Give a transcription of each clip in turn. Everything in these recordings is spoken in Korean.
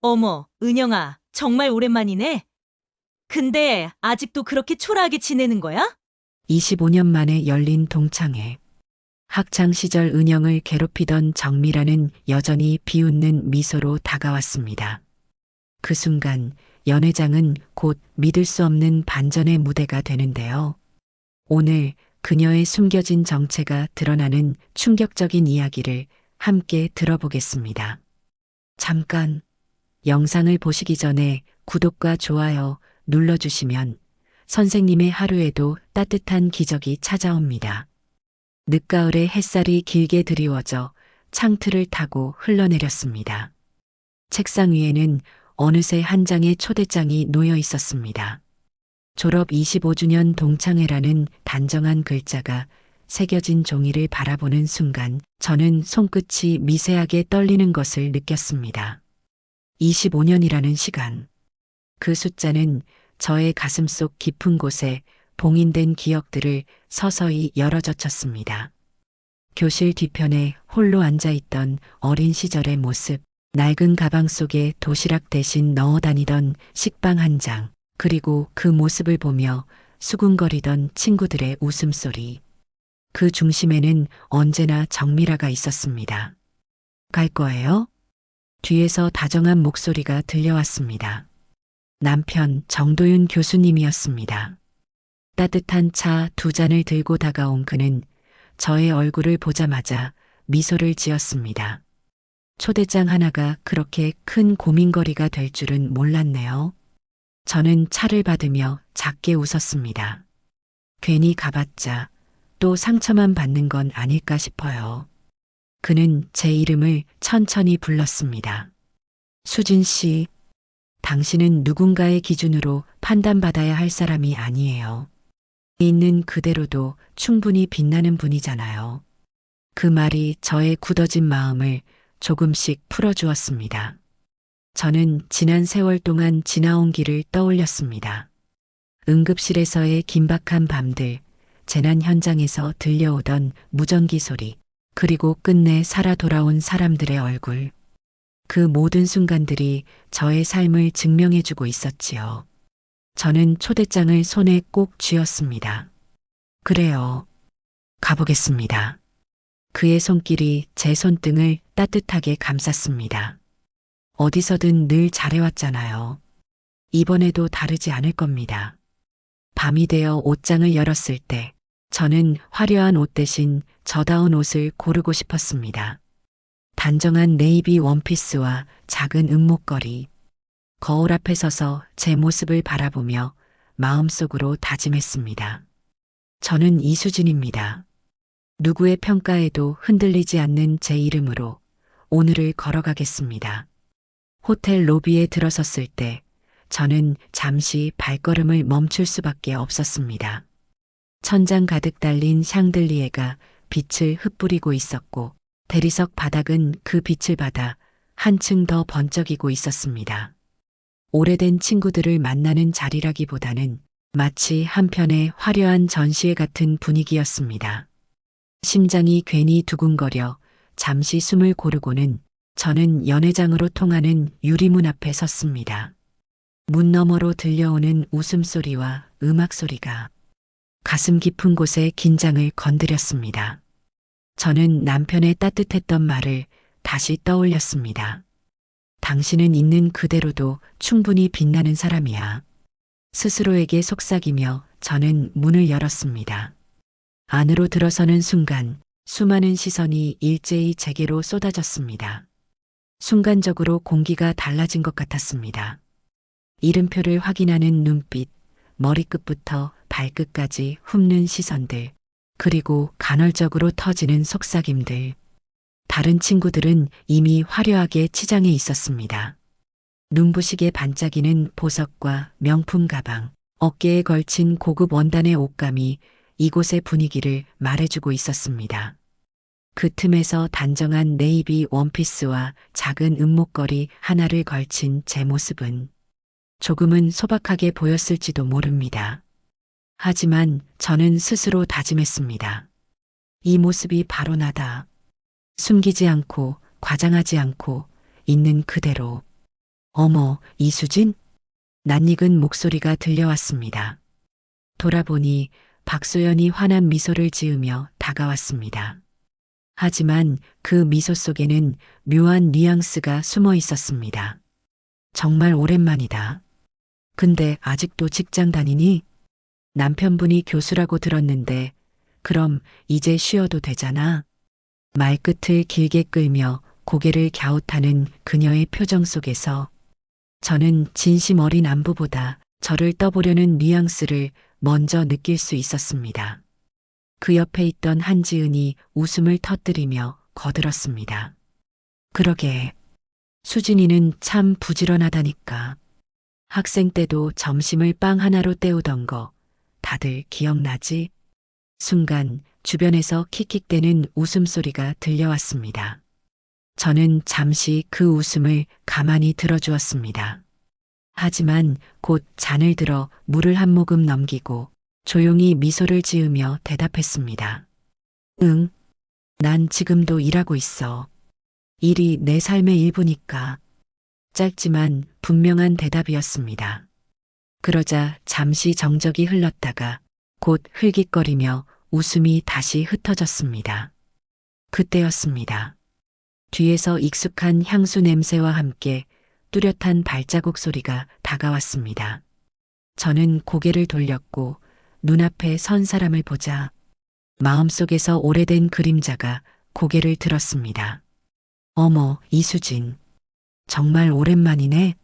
어머, 은영아, 정말 오랜만이네. 근데 아직도 그렇게 초라하게 지내는 거야? 25년 만에 열린 동창회. 학창 시절 은영을 괴롭히던 정미라는 여전히 비웃는 미소로 다가왔습니다. 그 순간 연회장은 곧 믿을 수 없는 반전의 무대가 되는데요. 오늘 그녀의 숨겨진 정체가 드러나는 충격적인 이야기를 함께 들어보겠습니다. 잠깐 영상을 보시기 전에 구독과 좋아요 눌러주시면 선생님의 하루에도 따뜻한 기적이 찾아옵니다. 늦가을에 햇살이 길게 드리워져 창틀을 타고 흘러내렸습니다. 책상 위에는 어느새 한 장의 초대장이 놓여 있었습니다. 졸업 25주년 동창회라는 단정한 글자가 새겨진 종이를 바라보는 순간 저는 손끝이 미세하게 떨리는 것을 느꼈습니다. 25년이라는 시간. 그 숫자는 저의 가슴속 깊은 곳에 봉인된 기억들을 서서히 열어젖혔습니다. 교실 뒤편에 홀로 앉아있던 어린 시절의 모습, 낡은 가방 속에 도시락 대신 넣어 다니던 식빵 한 장, 그리고 그 모습을 보며 수군거리던 친구들의 웃음소리. 그 중심에는 언제나 정미라가 있었습니다. 갈 거예요? 뒤에서 다정한 목소리가 들려왔습니다. 남편 정도윤 교수님이었습니다. 따뜻한 차 두 잔을 들고 다가온 그는 저의 얼굴을 보자마자 미소를 지었습니다. 초대장 하나가 그렇게 큰 고민거리가 될 줄은 몰랐네요. 저는 차를 받으며 작게 웃었습니다. 괜히 가봤자 또 상처만 받는 건 아닐까 싶어요. 그는 제 이름을 천천히 불렀습니다. 수진 씨, 당신은 누군가의 기준으로 판단받아야 할 사람이 아니에요. 있는 그대로도 충분히 빛나는 분이잖아요. 그 말이 저의 굳어진 마음을 조금씩 풀어주었습니다. 저는 지난 세월 동안 지나온 길을 떠올렸습니다. 응급실에서의 긴박한 밤들, 재난 현장에서 들려오던 무전기 소리, 그리고 끝내 살아 돌아온 사람들의 얼굴. 그 모든 순간들이 저의 삶을 증명해주고 있었지요. 저는 초대장을 손에 꼭 쥐었습니다. 그래요. 가보겠습니다. 그의 손길이 제 손등을 따뜻하게 감쌌습니다. 어디서든 늘 잘해왔잖아요. 이번에도 다르지 않을 겁니다. 밤이 되어 옷장을 열었을 때 저는 화려한 옷 대신 저다운 옷을 고르고 싶었습니다. 단정한 네이비 원피스와 작은 은목걸이. 거울 앞에 서서 제 모습을 바라보며 마음속으로 다짐했습니다. 저는 이수진입니다. 누구의 평가에도 흔들리지 않는 제 이름으로 오늘을 걸어가겠습니다. 호텔 로비에 들어섰을 때 저는 잠시 발걸음을 멈출 수밖에 없었습니다. 천장 가득 달린 샹들리에가 빛을 흩뿌리고 있었고 대리석 바닥은 그 빛을 받아 한층 더 번쩍이고 있었습니다. 오래된 친구들을 만나는 자리라기보다는 마치 한편의 화려한 전시회 같은 분위기였습니다. 심장이 괜히 두근거려 잠시 숨을 고르고는 저는 연회장으로 통하는 유리문 앞에 섰습니다. 문 너머로 들려오는 웃음소리와 음악소리가 가슴 깊은 곳의 긴장을 건드렸습니다. 저는 남편의 따뜻했던 말을 다시 떠올렸습니다. 당신은 있는 그대로도 충분히 빛나는 사람이야. 스스로에게 속삭이며 저는 문을 열었습니다. 안으로 들어서는 순간 수많은 시선이 일제히 제게로 쏟아졌습니다. 순간적으로 공기가 달라진 것 같았습니다. 이름표를 확인하는 눈빛, 머리끝부터 발끝까지 훑는 시선들, 그리고 간헐적으로 터지는 속삭임들. 다른 친구들은 이미 화려하게 치장해 있었습니다. 눈부시게 반짝이는 보석과 명품 가방, 어깨에 걸친 고급 원단의 옷감이 이곳의 분위기를 말해주고 있었습니다. 그 틈에서 단정한 네이비 원피스와 작은 은목걸이 하나를 걸친 제 모습은 조금은 소박하게 보였을지도 모릅니다. 하지만 저는 스스로 다짐했습니다. 이 모습이 바로 나다. 숨기지 않고 과장하지 않고 있는 그대로. 어머, 이수진? 낯익은 목소리가 들려왔습니다. 돌아보니 박소연이 환한 미소를 지으며 다가왔습니다. 하지만 그 미소 속에는 묘한 뉘앙스가 숨어 있었습니다. 정말 오랜만이다. 근데 아직도 직장 다니니? 남편분이 교수라고 들었는데 그럼 이제 쉬어도 되잖아. 말끝을 길게 끌며 고개를 갸웃하는 그녀의 표정 속에서 저는 진심 어린 안부보다 저를 떠보려는 뉘앙스를 먼저 느낄 수 있었습니다. 그 옆에 있던 한지은이 웃음을 터뜨리며 거들었습니다. 그러게, 수진이는 참 부지런하다니까. 학생 때도 점심을 빵 하나로 때우던 거 다들 기억나지? 순간 주변에서 킥킥대는 웃음소리가 들려왔습니다. 저는 잠시 그 웃음을 가만히 들어주었습니다. 하지만 곧 잔을 들어 물을 한 모금 넘기고 조용히 미소를 지으며 대답했습니다. 응, 난 지금도 일하고 있어. 일이 내 삶의 일부니까. 짧지만 분명한 대답이었습니다. 그러자 잠시 정적이 흘렀다가 곧 흘깃거리며 웃음이 다시 흩어졌습니다. 그때였습니다. 뒤에서 익숙한 향수 냄새와 함께 뚜렷한 발자국 소리가 다가왔습니다. 저는 고개를 돌렸고 눈앞에 선 사람을 보자 마음속에서 오래된 그림자가 고개를 들었습니다. 어머, 이수진. 정말 오랜만이네.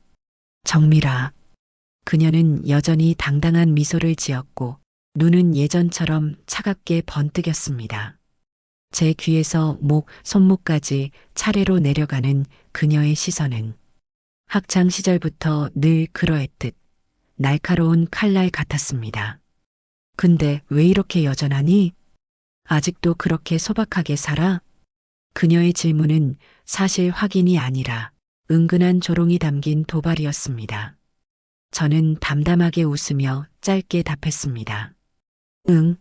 정미라. 그녀는 여전히 당당한 미소를 지었고 눈은 예전처럼 차갑게 번뜩였습니다. 제 귀에서 목, 손목까지 차례로 내려가는 그녀의 시선은 학창 시절부터 늘 그러했듯 날카로운 칼날 같았습니다. 근데 왜 이렇게 여전하니? 아직도 그렇게 소박하게 살아? 그녀의 질문은 사실 확인이 아니라 은근한 조롱이 담긴 도발이었습니다. 저는 담담하게 웃으며 짧게 답했습니다. 응,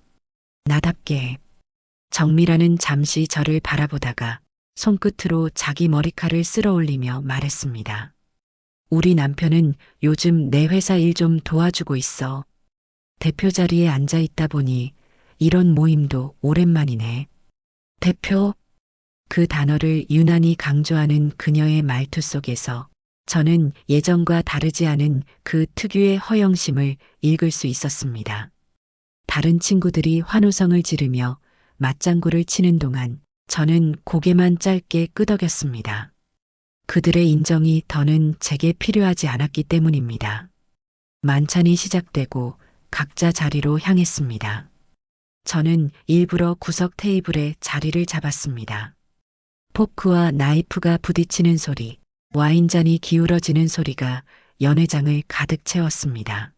나답게. 정미라는 잠시 저를 바라보다가 손끝으로 자기 머리칼을 쓸어 올리며 말했습니다. 우리 남편은 요즘 내 회사 일 좀 도와주고 있어. 대표 자리에 앉아 있다 보니 이런 모임도 오랜만이네. 대표? 그 단어를 유난히 강조하는 그녀의 말투 속에서 저는 예전과 다르지 않은 그 특유의 허영심을 읽을 수 있었습니다. 다른 친구들이 환호성을 지르며 맞장구를 치는 동안 저는 고개만 짧게 끄덕였습니다. 그들의 인정이 더는 제게 필요하지 않았기 때문입니다. 만찬이 시작되고 각자 자리로 향했습니다. 저는 일부러 구석 테이블에 자리를 잡았습니다. 포크와 나이프가 부딪히는 소리, 와인잔이 기울어지는 소리가 연회장을 가득 채웠습니다.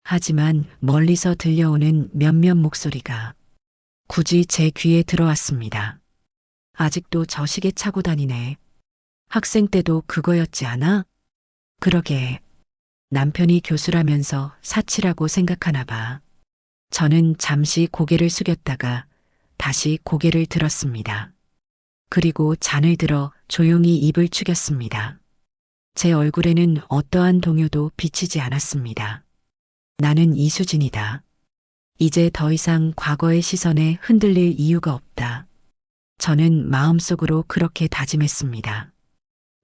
하지만 멀리서 들려오는 몇몇 목소리가 굳이 제 귀에 들어왔습니다. 아직도 저 시계 차고 다니네. 학생 때도 그거였지 않아? 그러게. 남편이 교수라면서 사치라고 생각하나 봐. 저는 잠시 고개를 숙였다가 다시 고개를 들었습니다. 그리고 잔을 들어 조용히 입을 축였습니다. 제 얼굴에는 어떠한 동요도 비치지 않았습니다. 나는 이수진이다. 이제 더 이상 과거의 시선에 흔들릴 이유가 없다. 저는 마음속으로 그렇게 다짐했습니다.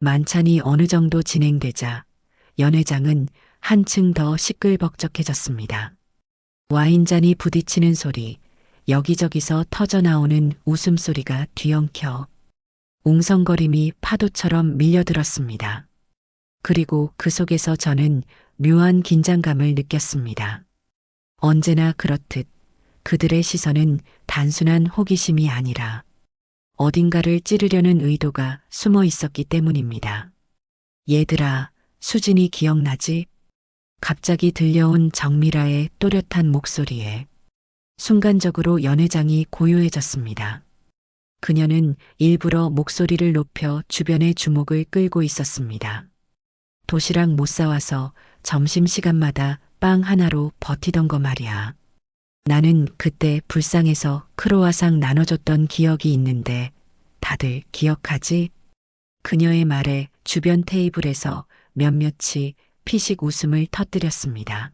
만찬이 어느 정도 진행되자 연회장은 한층 더 시끌벅적해졌습니다. 와인잔이 부딪히는 소리, 여기저기서 터져나오는 웃음소리가 뒤엉켜 웅성거림이 파도처럼 밀려들었습니다. 그리고 그 속에서 저는 묘한 긴장감을 느꼈습니다. 언제나 그렇듯 그들의 시선은 단순한 호기심이 아니라 어딘가를 찌르려는 의도가 숨어 있었기 때문입니다. 얘들아, 수진이 기억나지? 갑자기 들려온 정미라의 또렷한 목소리에 순간적으로 연회장이 고요해졌습니다. 그녀는 일부러 목소리를 높여 주변의 주목을 끌고 있었습니다. 도시락 못 사와서 점심시간마다 빵 하나로 버티던 거 말이야. 나는 그때 불쌍해서 크로와상 나눠줬던 기억이 있는데 다들 기억하지? 그녀의 말에 주변 테이블에서 몇몇이 피식 웃음을 터뜨렸습니다.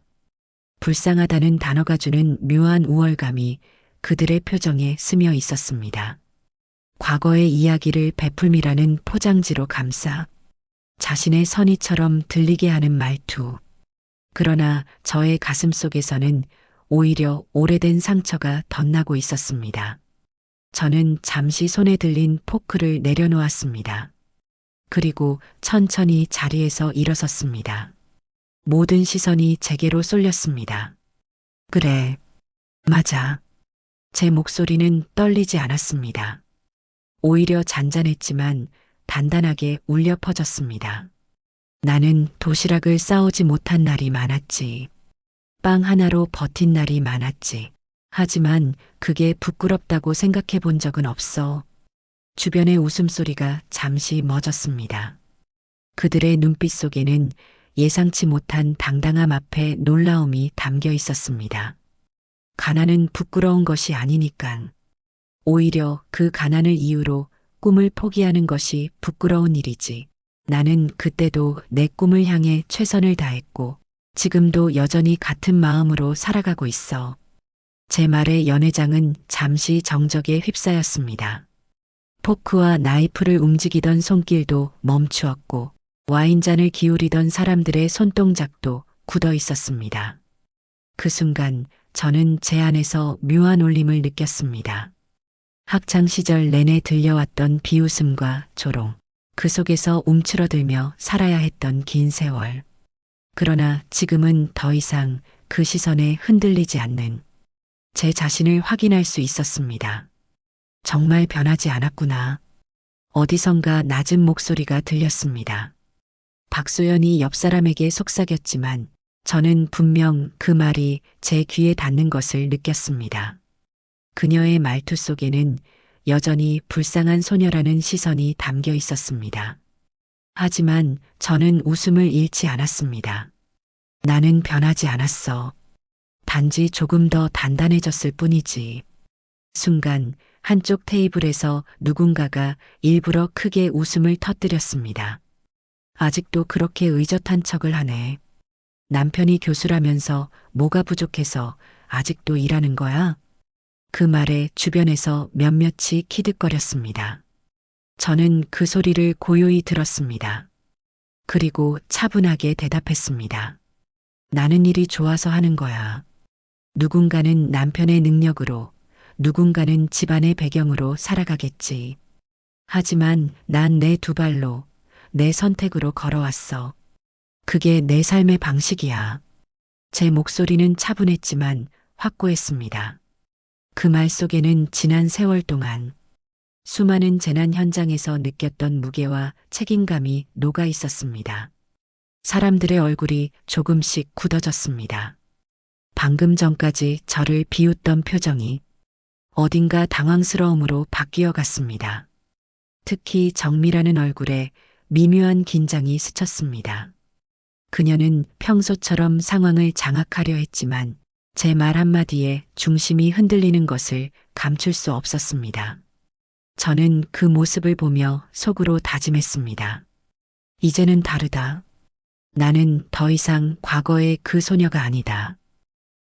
불쌍하다는 단어가 주는 묘한 우월감이 그들의 표정에 스며 있었습니다. 과거의 이야기를 베풀미라는 포장지로 감싸 자신의 선의처럼 들리게 하는 말투. 그러나 저의 가슴 속에서는 오히려 오래된 상처가 덧나고 있었습니다. 저는 잠시 손에 들린 포크를 내려놓았습니다. 그리고 천천히 자리에서 일어섰습니다. 모든 시선이 제게로 쏠렸습니다. 그래, 맞아. 제 목소리는 떨리지 않았습니다. 오히려 잔잔했지만 단단하게 울려 퍼졌습니다. 나는 도시락을 싸오지 못한 날이 많았지. 빵 하나로 버틴 날이 많았지. 하지만 그게 부끄럽다고 생각해 본 적은 없어. 주변의 웃음소리가 잠시 멎었습니다. 그들의 눈빛 속에는 예상치 못한 당당함 앞에 놀라움이 담겨 있었습니다. 가난은 부끄러운 것이 아니니깐. 오히려 그 가난을 이유로 꿈을 포기하는 것이 부끄러운 일이지. 나는 그때도 내 꿈을 향해 최선을 다했고 지금도 여전히 같은 마음으로 살아가고 있어. 제 말에 연회장은 잠시 정적에 휩싸였습니다. 포크와 나이프를 움직이던 손길도 멈추었고 와인잔을 기울이던 사람들의 손동작도 굳어 있었습니다. 그 순간 저는 제 안에서 묘한 울림을 느꼈습니다. 학창 시절 내내 들려왔던 비웃음과 조롱, 그 속에서 움츠러들며 살아야 했던 긴 세월. 그러나 지금은 더 이상 그 시선에 흔들리지 않는 제 자신을 확인할 수 있었습니다. 정말 변하지 않았구나. 어디선가 낮은 목소리가 들렸습니다. 박소연이 옆 사람에게 속삭였지만 저는 분명 그 말이 제 귀에 닿는 것을 느꼈습니다. 그녀의 말투 속에는 여전히 불쌍한 소녀라는 시선이 담겨 있었습니다. 하지만 저는 웃음을 잃지 않았습니다. 나는 변하지 않았어. 단지 조금 더 단단해졌을 뿐이지. 순간 한쪽 테이블에서 누군가가 일부러 크게 웃음을 터뜨렸습니다. 아직도 그렇게 의젓한 척을 하네. 남편이 교수라면서 뭐가 부족해서 아직도 일하는 거야? 그 말에 주변에서 몇몇이 키득거렸습니다. 저는 그 소리를 고요히 들었습니다. 그리고 차분하게 대답했습니다. 나는 일이 좋아서 하는 거야. 누군가는 남편의 능력으로, 누군가는 집안의 배경으로 살아가겠지. 하지만 난 내 두 발로, 내 선택으로 걸어왔어. 그게 내 삶의 방식이야. 제 목소리는 차분했지만 확고했습니다. 그 말 속에는 지난 세월 동안 수많은 재난 현장에서 느꼈던 무게와 책임감이 녹아 있었습니다. 사람들의 얼굴이 조금씩 굳어졌습니다. 방금 전까지 저를 비웃던 표정이 어딘가 당황스러움으로 바뀌어 갔습니다. 특히 정미라는 얼굴에 미묘한 긴장이 스쳤습니다. 그녀는 평소처럼 상황을 장악하려 했지만 제 말 한마디에 중심이 흔들리는 것을 감출 수 없었습니다. 저는 그 모습을 보며 속으로 다짐했습니다. 이제는 다르다. 나는 더 이상 과거의 그 소녀가 아니다.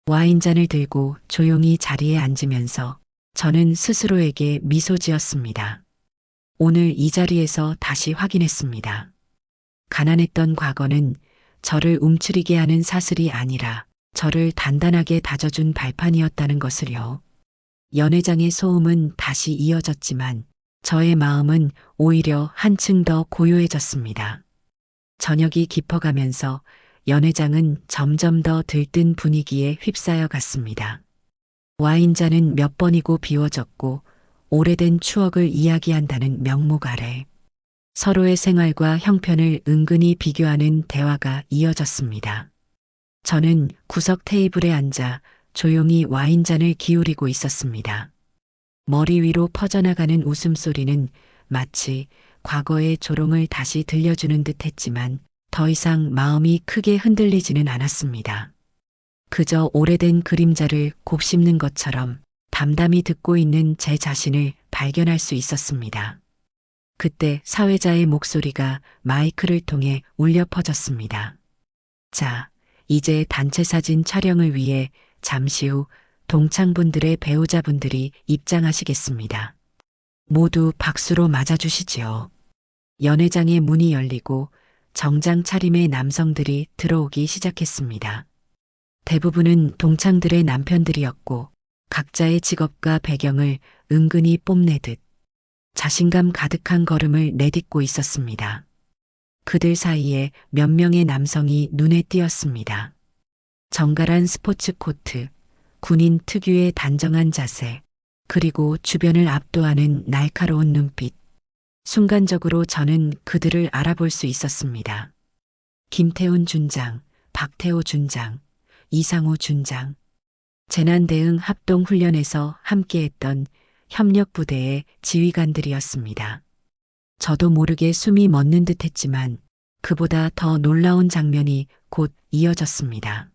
와인잔을 들고 조용히 자리에 앉으면서 저는 스스로에게 미소 지었습니다. 오늘 이 자리에서 다시 확인했습니다. 가난했던 과거는 저를 움츠리게 하는 사슬이 아니라 저를 단단하게 다져준 발판이었다는 것을요. 연회장의 소음은 다시 이어졌지만 저의 마음은 오히려 한층 더 고요해졌습니다. 저녁이 깊어가면서 연회장은 점점 더 들뜬 분위기에 휩싸여 갔습니다. 와인잔은 몇 번이고 비워졌고 오래된 추억을 이야기한다는 명목 아래 서로의 생활과 형편을 은근히 비교하는 대화가 이어졌습니다. 저는 구석 테이블에 앉아 조용히 와인잔을 기울이고 있었습니다. 머리 위로 퍼져나가는 웃음소리는 마치 과거의 조롱을 다시 들려주는 듯 했지만 더 이상 마음이 크게 흔들리지는 않았습니다. 그저 오래된 그림자를 곱씹는 것처럼 담담히 듣고 있는 제 자신을 발견할 수 있었습니다. 그때 사회자의 목소리가 마이크를 통해 울려 퍼졌습니다. 자, 이제 단체 사진 촬영을 위해 잠시 후 동창분들의 배우자분들이 입장하시겠습니다. 모두 박수로 맞아주시지요. 연회장의 문이 열리고 정장 차림의 남성들이 들어오기 시작했습니다. 대부분은 동창들의 남편들이었고 각자의 직업과 배경을 은근히 뽐내듯 자신감 가득한 걸음을 내딛고 있었습니다. 그들 사이에 몇 명의 남성이 눈에 띄었습니다. 정갈한 스포츠 코트, 군인 특유의 단정한 자세, 그리고 주변을 압도하는 날카로운 눈빛. 순간적으로 저는 그들을 알아볼 수 있었습니다. 김태훈 준장, 박태호 준장, 이상호 준장. 재난대응 합동훈련에서 함께했던 협력부대의 지휘관들이었습니다. 저도 모르게 숨이 멎는 듯 했지만 그보다 더 놀라운 장면이 곧 이어졌습니다.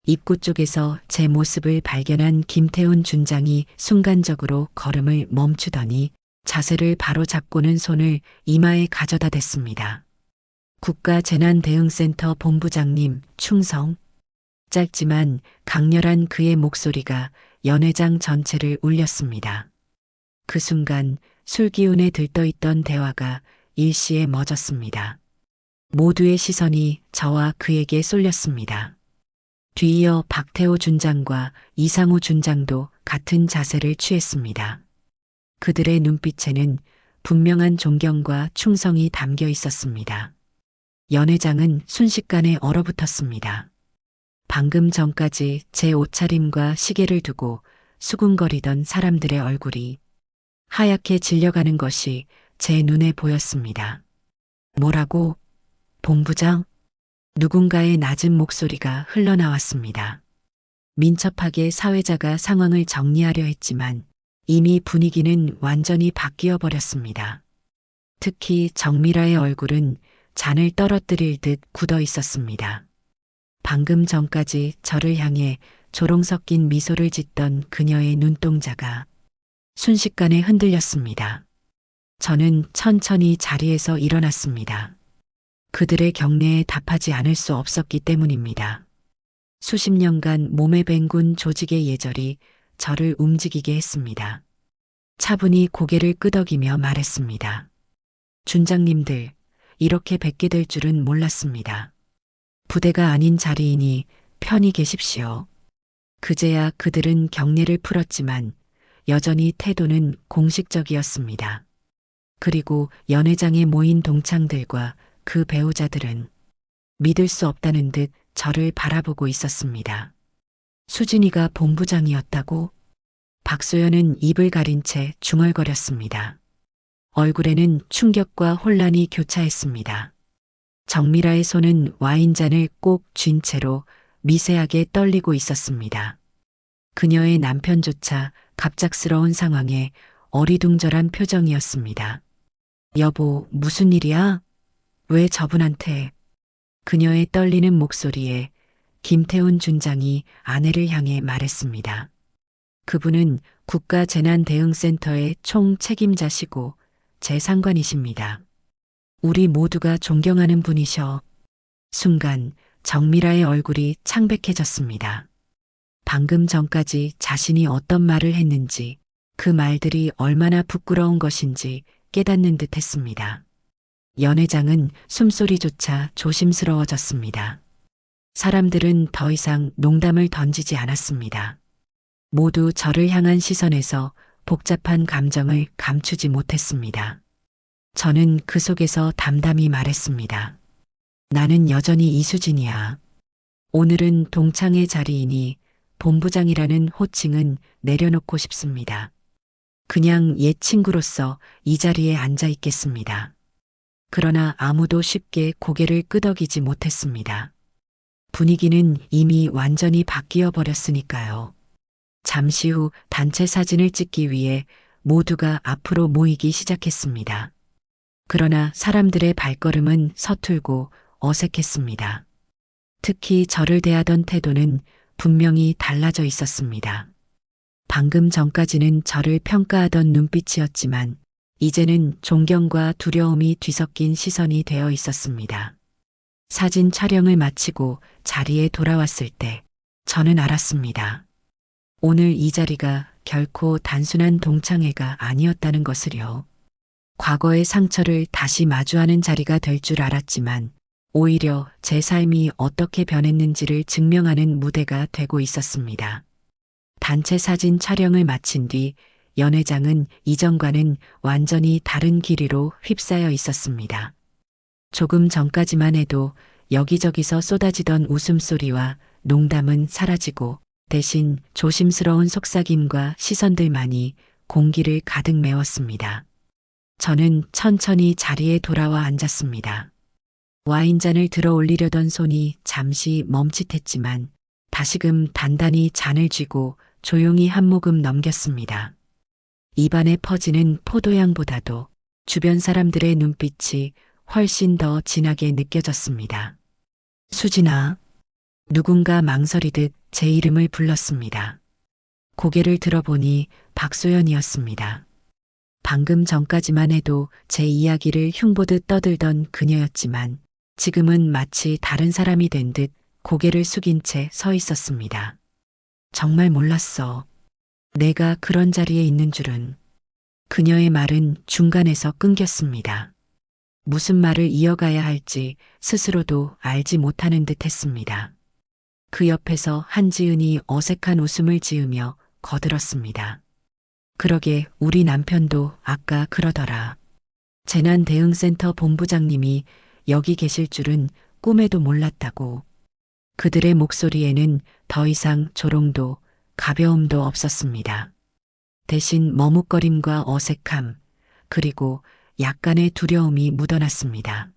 입구 쪽에서 제 모습을 발견한 김태훈 준장이 순간적으로 걸음을 멈추더니 자세를 바로 잡고는 손을 이마에 가져다 댔습니다. 국가재난대응센터 본부장님, 충성. 짧지만 강렬한 그의 목소리가 연회장 전체를 울렸습니다. 그 순간 술기운에 들떠있던 대화가 일시에 멎었습니다. 모두의 시선이 저와 그에게 쏠렸습니다. 뒤이어 박태호 준장과 이상호 준장도 같은 자세를 취했습니다. 그들의 눈빛에는 분명한 존경과 충성이 담겨 있었습니다. 연회장은 순식간에 얼어붙었습니다. 방금 전까지 제 옷차림과 시계를 두고 수군거리던 사람들의 얼굴이 하얗게 질려가는 것이 제 눈에 보였습니다. 뭐라고? 본부장? 누군가의 낮은 목소리가 흘러나왔습니다. 민첩하게 사회자가 상황을 정리하려 했지만 이미 분위기는 완전히 바뀌어 버렸습니다. 특히 정미라의 얼굴은 잔을 떨어뜨릴 듯 굳어 있었습니다. 방금 전까지 저를 향해 조롱 섞인 미소를 짓던 그녀의 눈동자가 순식간에 흔들렸습니다. 저는 천천히 자리에서 일어났습니다. 그들의 경례에 답하지 않을 수 없었기 때문입니다. 수십 년간 몸에 밴군 조직의 예절이 저를 움직이게 했습니다. 차분히 고개를 끄덕이며 말했습니다. 준장님들, 이렇게 뵙게 될 줄은 몰랐습니다. 부대가 아닌 자리이니 편히 계십시오. 그제야 그들은 경례를 풀었지만 여전히 태도는 공식적이었습니다. 그리고 연회장에 모인 동창들과 그 배우자들은 믿을 수 없다는 듯 저를 바라보고 있었습니다. 수진이가 본부장이었다고? 박소연은 입을 가린 채 중얼거렸습니다. 얼굴에는 충격과 혼란이 교차했습니다. 정미라의 손은 와인잔을 꼭 쥔 채로 미세하게 떨리고 있었습니다. 그녀의 남편조차 갑작스러운 상황에 어리둥절한 표정이었습니다. 여보, 무슨 일이야? 왜 저분한테? 그녀의 떨리는 목소리에 김태훈 준장이 아내를 향해 말했습니다. 그분은 국가재난대응센터의 총책임자시고 제 상관이십니다. 우리 모두가 존경하는 분이셔. 순간 정미라의 얼굴이 창백해졌습니다. 방금 전까지 자신이 어떤 말을 했는지 그 말들이 얼마나 부끄러운 것인지 깨닫는 듯 했습니다. 연회장은 숨소리조차 조심스러워졌습니다. 사람들은 더 이상 농담을 던지지 않았습니다. 모두 저를 향한 시선에서 복잡한 감정을 감추지 못했습니다. 저는 그 속에서 담담히 말했습니다. 나는 여전히 이수진이야. 오늘은 동창의 자리이니 본부장이라는 호칭은 내려놓고 싶습니다. 그냥 옛 친구로서 이 자리에 앉아 있겠습니다. 그러나 아무도 쉽게 고개를 끄덕이지 못했습니다. 분위기는 이미 완전히 바뀌어 버렸으니까요. 잠시 후 단체 사진을 찍기 위해 모두가 앞으로 모이기 시작했습니다. 그러나 사람들의 발걸음은 서툴고 어색했습니다. 특히 저를 대하던 태도는 분명히 달라져 있었습니다. 방금 전까지는 저를 평가하던 눈빛이었지만 이제는 존경과 두려움이 뒤섞인 시선이 되어 있었습니다. 사진 촬영을 마치고 자리에 돌아왔을 때 저는 알았습니다. 오늘 이 자리가 결코 단순한 동창회가 아니었다는 것을요. 과거의 상처를 다시 마주하는 자리가 될 줄 알았지만 오히려 제 삶이 어떻게 변했는지를 증명하는 무대가 되고 있었습니다. 단체 사진 촬영을 마친 뒤 연회장은 이전과는 완전히 다른 길이로 휩싸여 있었습니다. 조금 전까지만 해도 여기저기서 쏟아지던 웃음소리와 농담은 사라지고 대신 조심스러운 속삭임과 시선들만이 공기를 가득 메웠습니다. 저는 천천히 자리에 돌아와 앉았습니다. 와인잔을 들어 올리려던 손이 잠시 멈칫했지만 다시금 단단히 잔을 쥐고 조용히 한 모금 넘겼습니다. 입안에 퍼지는 포도향보다도 주변 사람들의 눈빛이 훨씬 더 진하게 느껴졌습니다. 수진아. 누군가 망설이듯 제 이름을 불렀습니다. 고개를 들어보니 박소연이었습니다. 방금 전까지만 해도 제 이야기를 흉보듯 떠들던 그녀였지만 지금은 마치 다른 사람이 된 듯 고개를 숙인 채 서 있었습니다. 정말 몰랐어. 내가 그런 자리에 있는 줄은. 그녀의 말은 중간에서 끊겼습니다. 무슨 말을 이어가야 할지 스스로도 알지 못하는 듯 했습니다. 그 옆에서 한지은이 어색한 웃음을 지으며 거들었습니다. 그러게 우리 남편도 아까 그러더라. 재난대응센터 본부장님이 여기 계실 줄은 꿈에도 몰랐다고. 그들의 목소리에는 더 이상 조롱도 가벼움도 없었습니다. 대신 머뭇거림과 어색함, 그리고 약간의 두려움이 묻어났습니다.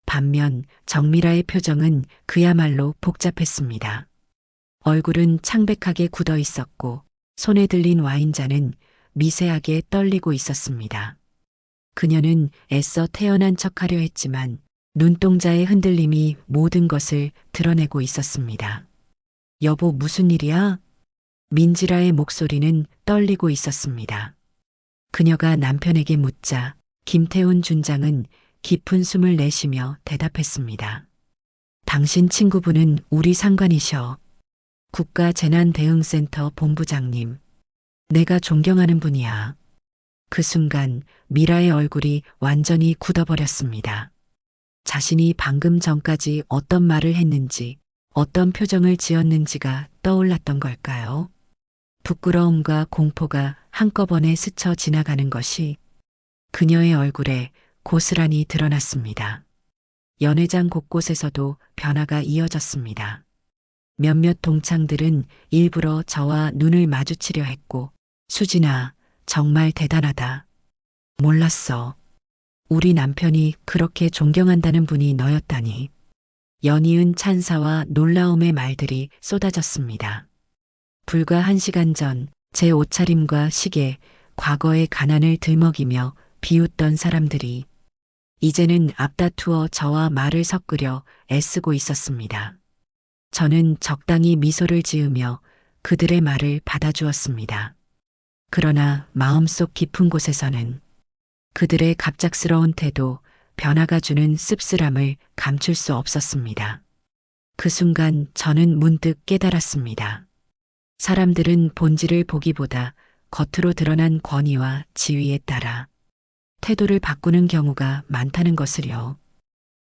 반면 정미라의 표정은 그야말로 복잡했습니다. 얼굴은 창백하게 굳어 있었고 손에 들린 와인잔은 미세하게 떨리고 있었습니다. 그녀는 애써 태연한 척하려 했지만 눈동자의 흔들림이 모든 것을 드러내고 있었습니다. 여보, 무슨 일이야? 민지라의 목소리는 떨리고 있었습니다. 그녀가 남편에게 묻자 김태훈 준장은 깊은 숨을 내쉬며 대답했습니다. 당신 친구분은 우리 상관이셔. 국가재난대응센터 본부장님. 내가 존경하는 분이야. 그 순간 미라의 얼굴이 완전히 굳어버렸습니다. 자신이 방금 전까지 어떤 말을 했는지, 어떤 표정을 지었는지가 떠올랐던 걸까요? 부끄러움과 공포가 한꺼번에 스쳐 지나가는 것이 그녀의 얼굴에 고스란히 드러났습니다. 연회장 곳곳에서도 변화가 이어졌습니다. 몇몇 동창들은 일부러 저와 눈을 마주치려 했고, 수진아, 정말 대단하다. 몰랐어. 우리 남편이 그렇게 존경한다는 분이 너였다니. 연이은 찬사와 놀라움의 말들이 쏟아졌습니다. 불과 1시간 전 제 옷차림과 시계, 과거의 가난을 들먹이며 비웃던 사람들이 이제는 앞다투어 저와 말을 섞으려 애쓰고 있었습니다. 저는 적당히 미소를 지으며 그들의 말을 받아주었습니다. 그러나 마음속 깊은 곳에서는 그들의 갑작스러운 태도, 변화가 주는 씁쓸함을 감출 수 없었습니다. 그 순간 저는 문득 깨달았습니다. 사람들은 본질을 보기보다 겉으로 드러난 권위와 지위에 따라 태도를 바꾸는 경우가 많다는 것을요.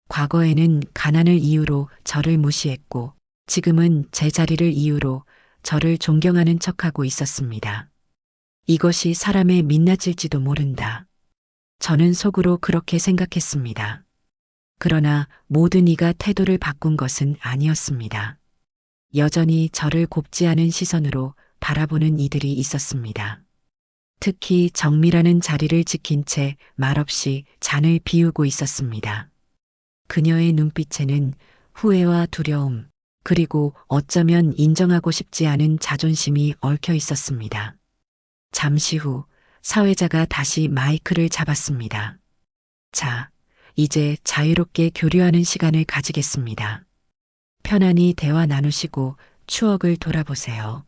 과거에는 가난을 이유로 저를 무시했고 지금은 제 자리를 이유로 저를 존경하는 척하고 있었습니다. 이것이 사람의 민낯일지도 모른다. 저는 속으로 그렇게 생각했습니다. 그러나 모든 이가 태도를 바꾼 것은 아니었습니다. 여전히 저를 곱지 않은 시선으로 바라보는 이들이 있었습니다. 특히 정미라는 자리를 지킨 채 말없이 잔을 비우고 있었습니다. 그녀의 눈빛에는 후회와 두려움, 그리고 어쩌면 인정하고 싶지 않은 자존심이 얽혀 있었습니다. 잠시 후 사회자가 다시 마이크를 잡았습니다. 자, 이제 자유롭게 교류하는 시간을 가지겠습니다. 편안히 대화 나누시고 추억을 돌아보세요.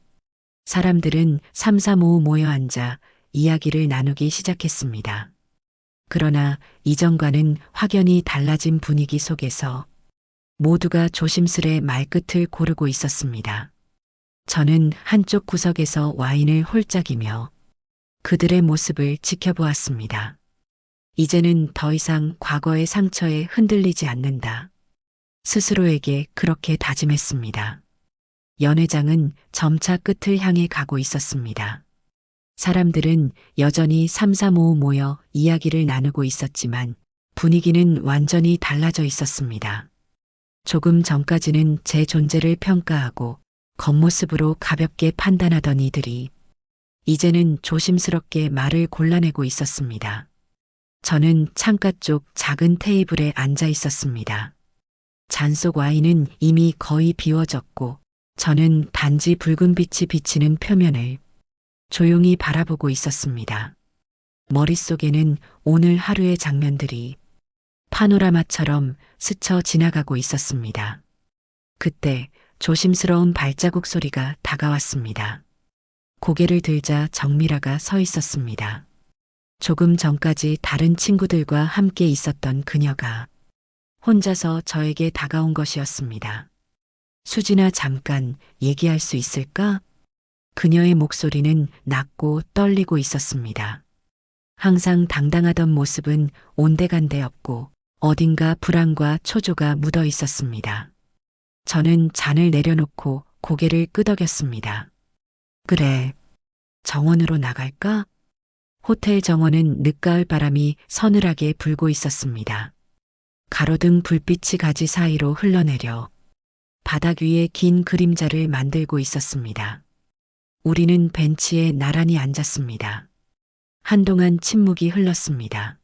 사람들은 삼삼오오 모여 앉아 이야기를 나누기 시작했습니다. 그러나 이전과는 확연히 달라진 분위기 속에서 모두가 조심스레 말끝을 고르고 있었습니다. 저는 한쪽 구석에서 와인을 홀짝이며 그들의 모습을 지켜보았습니다. 이제는 더 이상 과거의 상처에 흔들리지 않는다. 스스로에게 그렇게 다짐했습니다. 연회장은 점차 끝을 향해 가고 있었습니다. 사람들은 여전히 삼삼오오 모여 이야기를 나누고 있었지만 분위기는 완전히 달라져 있었습니다. 조금 전까지는 제 존재를 평가하고 겉모습으로 가볍게 판단하던 이들이 이제는 조심스럽게 말을 골라내고 있었습니다. 저는 창가 쪽 작은 테이블에 앉아 있었습니다. 잔 속 와인은 이미 거의 비워졌고 저는 단지 붉은 빛이 비치는 표면을 조용히 바라보고 있었습니다. 머릿속에는 오늘 하루의 장면들이 파노라마처럼 스쳐 지나가고 있었습니다. 그때 조심스러운 발자국 소리가 다가왔습니다. 고개를 들자 정미라가 서 있었습니다. 조금 전까지 다른 친구들과 함께 있었던 그녀가 혼자서 저에게 다가온 것이었습니다. 수진아, 잠깐 얘기할 수 있을까? 그녀의 목소리는 낮고 떨리고 있었습니다. 항상 당당하던 모습은 온데간데 없고 어딘가 불안과 초조가 묻어 있었습니다. 저는 잔을 내려놓고 고개를 끄덕였습니다. 그래, 정원으로 나갈까? 호텔 정원은 늦가을 바람이 서늘하게 불고 있었습니다. 가로등 불빛이 가지 사이로 흘러내려 바닥 위에 긴 그림자를 만들고 있었습니다. 우리는 벤치에 나란히 앉았습니다. 한동안 침묵이 흘렀습니다.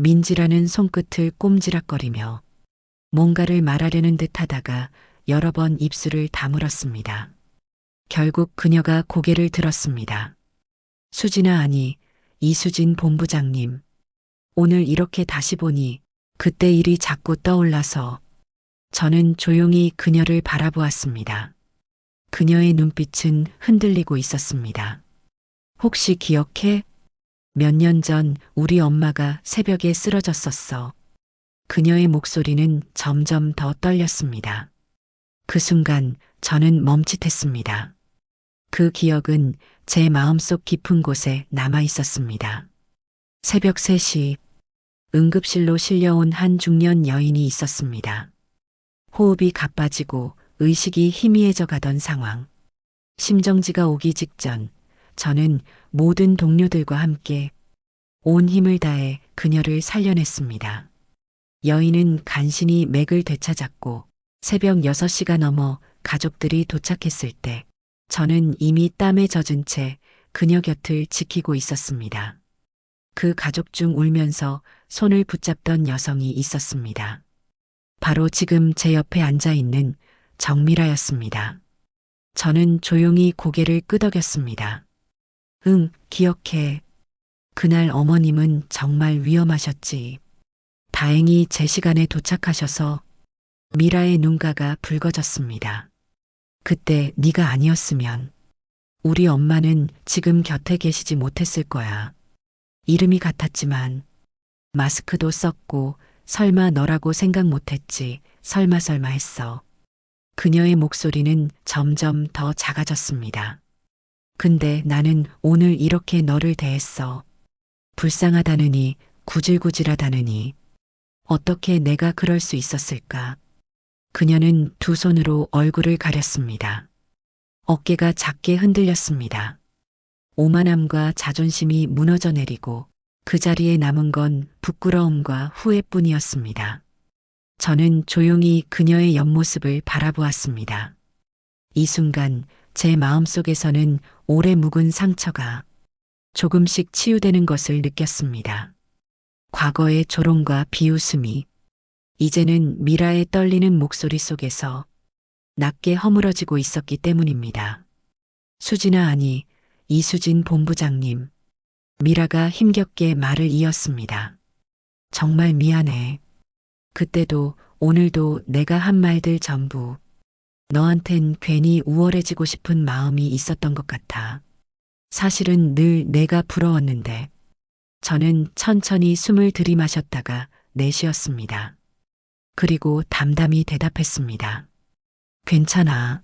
민지라는 손끝을 꼼지락거리며 뭔가를 말하려는 듯 하다가 여러 번 입술을 다물었습니다. 결국 그녀가 고개를 들었습니다. 수진아, 아니, 이수진 본부장님. 오늘 이렇게 다시 보니 그때 일이 자꾸 떠올라서. 저는 조용히 그녀를 바라보았습니다. 그녀의 눈빛은 흔들리고 있었습니다. 혹시 기억해? 몇 년 전 우리 엄마가 새벽에 쓰러졌었어. 그녀의 목소리는 점점 더 떨렸습니다. 그 순간 저는 멈칫했습니다. 그 기억은 제 마음속 깊은 곳에 남아 있었습니다. 새벽 3시 응급실로 실려온 한 중년 여인이 있었습니다. 호흡이 가빠지고 의식이 희미해져 가던 상황. 심정지가 오기 직전 저는 모든 동료들과 함께 온 힘을 다해 그녀를 살려냈습니다. 여인은 간신히 맥을 되찾았고 새벽 6시가 넘어 가족들이 도착했을 때 저는 이미 땀에 젖은 채 그녀 곁을 지키고 있었습니다. 그 가족 중 울면서 손을 붙잡던 여성이 있었습니다. 바로 지금 제 옆에 앉아 있는 정미라였습니다. 저는 조용히 고개를 끄덕였습니다. 응, 기억해. 그날 어머님은 정말 위험하셨지. 다행히 제 시간에 도착하셔서. 미라의 눈가가 붉어졌습니다. 그때 네가 아니었으면 우리 엄마는 지금 곁에 계시지 못했을 거야. 이름이 같았지만 마스크도 썼고 설마 너라고 생각 못했지. 설마 했어. 그녀의 목소리는 점점 더 작아졌습니다. 근데 나는 오늘 이렇게 너를 대했어. 불쌍하다느니 구질구질하다느니 어떻게 내가 그럴 수 있었을까? 그녀는 두 손으로 얼굴을 가렸습니다. 어깨가 작게 흔들렸습니다. 오만함과 자존심이 무너져 내리고 그 자리에 남은 건 부끄러움과 후회뿐이었습니다. 저는 조용히 그녀의 옆모습을 바라보았습니다. 이 순간 제 마음속에서는 오래 묵은 상처가 조금씩 치유되는 것을 느꼈습니다. 과거의 조롱과 비웃음이 이제는 미라의 떨리는 목소리 속에서 낮게 허물어지고 있었기 때문입니다. 수진아, 아니, 이수진 본부장님. 미라가 힘겹게 말을 이었습니다. 정말 미안해. 그때도 오늘도 내가 한 말들 전부 너한텐 괜히 우월해지고 싶은 마음이 있었던 것 같아. 사실은 늘 내가 부러웠는데 저는 천천히 숨을 들이마셨다가 내쉬었습니다. 그리고 담담히 대답했습니다. 괜찮아.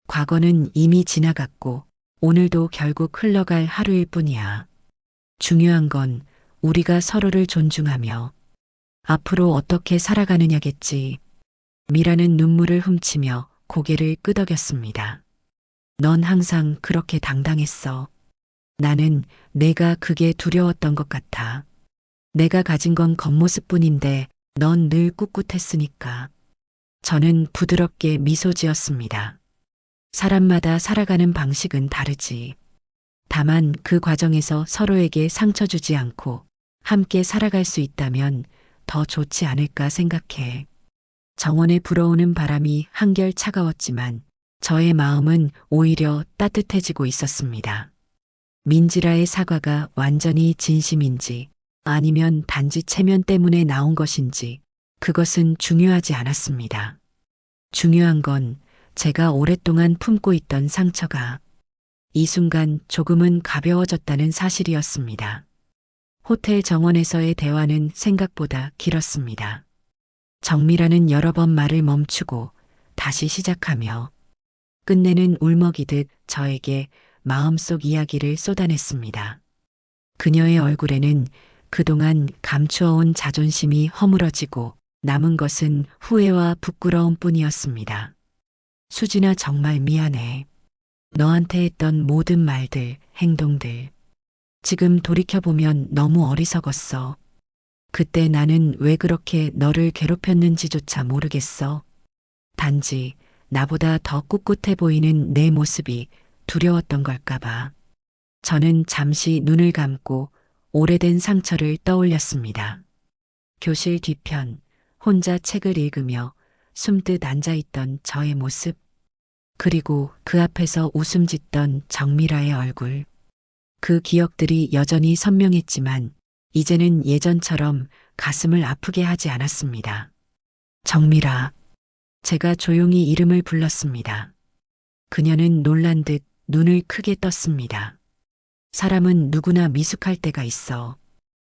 과거는 이미 지나갔고 오늘도 결국 흘러갈 하루일 뿐이야. 중요한 건 우리가 서로를 존중하며 앞으로 어떻게 살아가느냐겠지. 미라는 눈물을 훔치며 고개를 끄덕였습니다. 넌 항상 그렇게 당당했어. 나는 내가 그게 두려웠던 것 같아. 내가 가진 건 겉모습뿐인데 넌 늘 꿋꿋했으니까. 저는 부드럽게 미소 지었습니다. 사람마다 살아가는 방식은 다르지. 다만 그 과정에서 서로에게 상처 주지 않고 함께 살아갈 수 있다면 더 좋지 않을까 생각해. 정원에 불어오는 바람이 한결 차가웠지만 저의 마음은 오히려 따뜻해지고 있었습니다. 민지라의 사과가 완전히 진심인지 아니면 단지 체면 때문에 나온 것인지 그것은 중요하지 않았습니다. 중요한 건 제가 오랫동안 품고 있던 상처가 이 순간 조금은 가벼워졌다는 사실이었습니다. 호텔 정원에서의 대화는 생각보다 길었습니다. 정미라는 여러 번 말을 멈추고 다시 시작하며 끝내는 울먹이듯 저에게 마음속 이야기를 쏟아냈습니다. 그녀의 얼굴에는 그동안 감추어온 자존심이 허물어지고 남은 것은 후회와 부끄러움 뿐이었습니다. 수진아, 정말 미안해. 너한테 했던 모든 말들, 행동들. 지금 돌이켜보면 너무 어리석었어. 그때 나는 왜 그렇게 너를 괴롭혔는지조차 모르겠어. 단지 나보다 더 꿋꿋해 보이는 내 모습이 두려웠던 걸까봐. 저는 잠시 눈을 감고 오래된 상처를 떠올렸습니다. 교실 뒤편, 혼자 책을 읽으며 숨듯 앉아있던 저의 모습. 그리고 그 앞에서 웃음 짓던 정미라의 얼굴. 그 기억들이 여전히 선명했지만 이제는 예전처럼 가슴을 아프게 하지 않았습니다. 정미라. 제가 조용히 이름을 불렀습니다. 그녀는 놀란 듯 눈을 크게 떴습니다. 사람은 누구나 미숙할 때가 있어.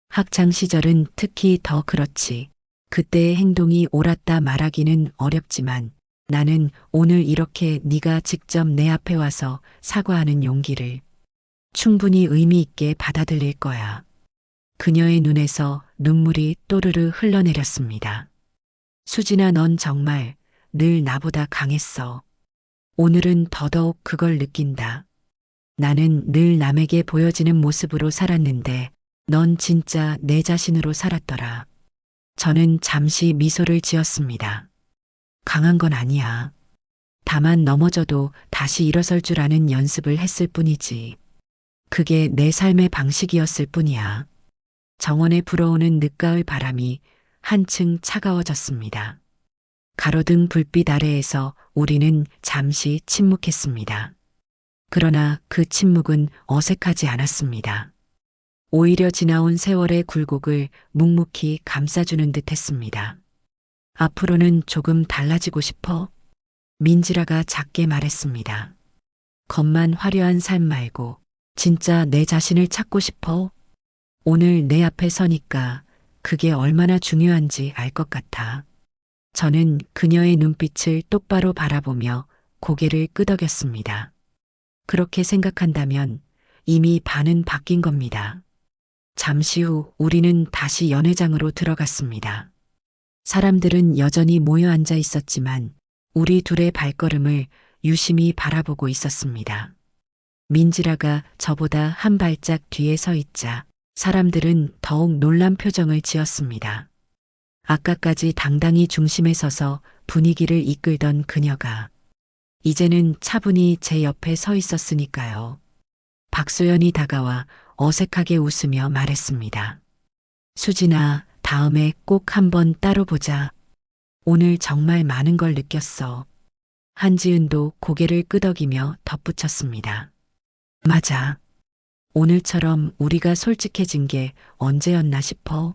학창 시절은 특히 더 그렇지. 그때의 행동이 옳았다 말하기는 어렵지만 나는 오늘 이렇게 네가 직접 내 앞에 와서 사과하는 용기를 충분히 의미 있게 받아들일 거야. 그녀의 눈에서 눈물이 또르르 흘러내렸습니다. 수진아, 넌 정말 늘 나보다 강했어. 오늘은 더더욱 그걸 느낀다. 나는 늘 남에게 보여지는 모습으로 살았는데 넌 진짜 내 자신으로 살았더라. 저는 잠시 미소를 지었습니다. 강한 건 아니야. 다만 넘어져도 다시 일어설 줄 아는 연습을 했을 뿐이지. 그게 내 삶의 방식이었을 뿐이야. 정원에 불어오는 늦가을 바람이 한층 차가워졌습니다. 가로등 불빛 아래에서 우리는 잠시 침묵했습니다. 그러나 그 침묵은 어색하지 않았습니다. 오히려 지나온 세월의 굴곡을 묵묵히 감싸주는 듯 했습니다. 앞으로는 조금 달라지고 싶어? 민지라가 작게 말했습니다. 겉만 화려한 삶 말고 진짜 내 자신을 찾고 싶어? 오늘 내 앞에 서니까 그게 얼마나 중요한지 알 것 같아. 저는 그녀의 눈빛을 똑바로 바라보며 고개를 끄덕였습니다. 그렇게 생각한다면 이미 반은 바뀐 겁니다. 잠시 후 우리는 다시 연회장으로 들어갔습니다. 사람들은 여전히 모여 앉아 있었지만 우리 둘의 발걸음을 유심히 바라보고 있었습니다. 민지라가 저보다 한 발짝 뒤에 서 있자 사람들은 더욱 놀란 표정을 지었습니다. 아까까지 당당히 중심에 서서 분위기를 이끌던 그녀가 이제는 차분히 제 옆에 서 있었으니까요. 박소연이 다가와 어색하게 웃으며 말했습니다. 수진아, 다음에 꼭 한번 따로 보자. 오늘 정말 많은 걸 느꼈어. 한지은도 고개를 끄덕이며 덧붙였습니다. 맞아. 오늘처럼 우리가 솔직해진 게 언제였나 싶어.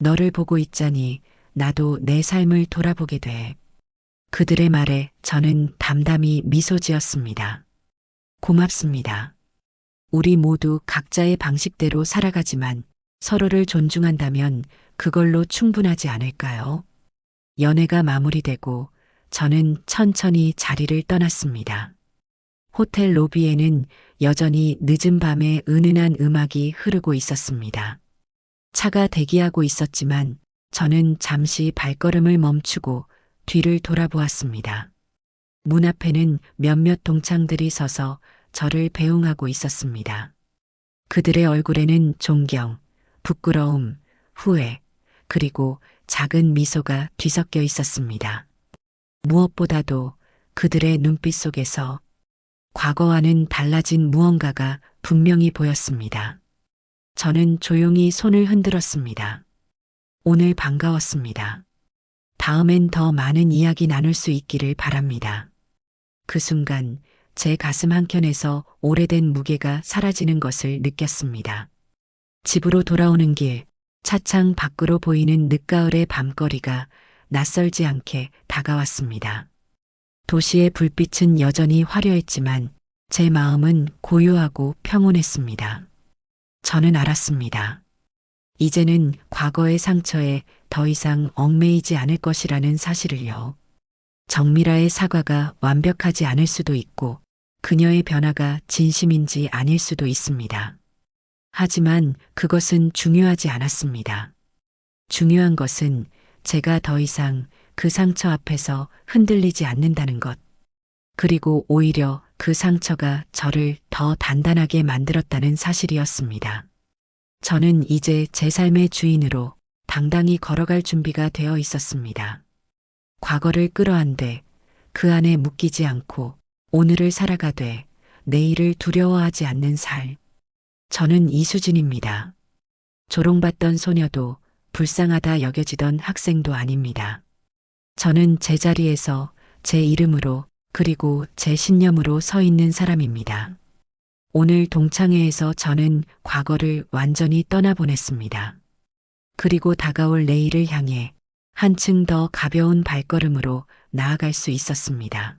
너를 보고 있자니 나도 내 삶을 돌아보게 돼. 그들의 말에 저는 담담히 미소 지었습니다. 고맙습니다. 우리 모두 각자의 방식대로 살아가지만 서로를 존중한다면 그걸로 충분하지 않을까요? 연애가 마무리되고 저는 천천히 자리를 떠났습니다. 호텔 로비에는 여전히 늦은 밤에 은은한 음악이 흐르고 있었습니다. 차가 대기하고 있었지만 저는 잠시 발걸음을 멈추고 뒤를 돌아보았습니다. 문 앞에는 몇몇 동창들이 서서 저를 배웅하고 있었습니다. 그들의 얼굴에는 존경, 부끄러움, 후회, 그리고 작은 미소가 뒤섞여 있었습니다. 무엇보다도 그들의 눈빛 속에서 과거와는 달라진 무언가가 분명히 보였습니다. 저는 조용히 손을 흔들었습니다. 오늘 반가웠습니다. 다음엔 더 많은 이야기 나눌 수 있기를 바랍니다. 그 순간 제 가슴 한켠에서 오래된 무게가 사라지는 것을 느꼈습니다. 집으로 돌아오는 길, 차창 밖으로 보이는 늦가을의 밤거리가 낯설지 않게 다가왔습니다. 도시의 불빛은 여전히 화려했지만 제 마음은 고요하고 평온했습니다. 저는 알았습니다. 이제는 과거의 상처에 더 이상 얽매이지 않을 것이라는 사실을요. 정미라의 사과가 완벽하지 않을 수도 있고 그녀의 변화가 진심인지 아닐 수도 있습니다. 하지만 그것은 중요하지 않았습니다. 중요한 것은 제가 더 이상 그 상처 앞에서 흔들리지 않는다는 것. 그리고 오히려 그 상처가 저를 더 단단하게 만들었다는 사실이었습니다. 저는 이제 제 삶의 주인으로 당당히 걸어갈 준비가 되어 있었습니다. 과거를 끌어안되 그 안에 묶이지 않고 오늘을 살아가되 내일을 두려워하지 않는 삶. 저는 이수진입니다. 조롱받던 소녀도 불쌍하다 여겨지던 학생도 아닙니다. 저는 제자리에서 제 이름으로 그리고 제 신념으로 서 있는 사람입니다. 오늘 동창회에서 저는 과거를 완전히 떠나보냈습니다. 그리고 다가올 내일을 향해 한층 더 가벼운 발걸음으로 나아갈 수 있었습니다.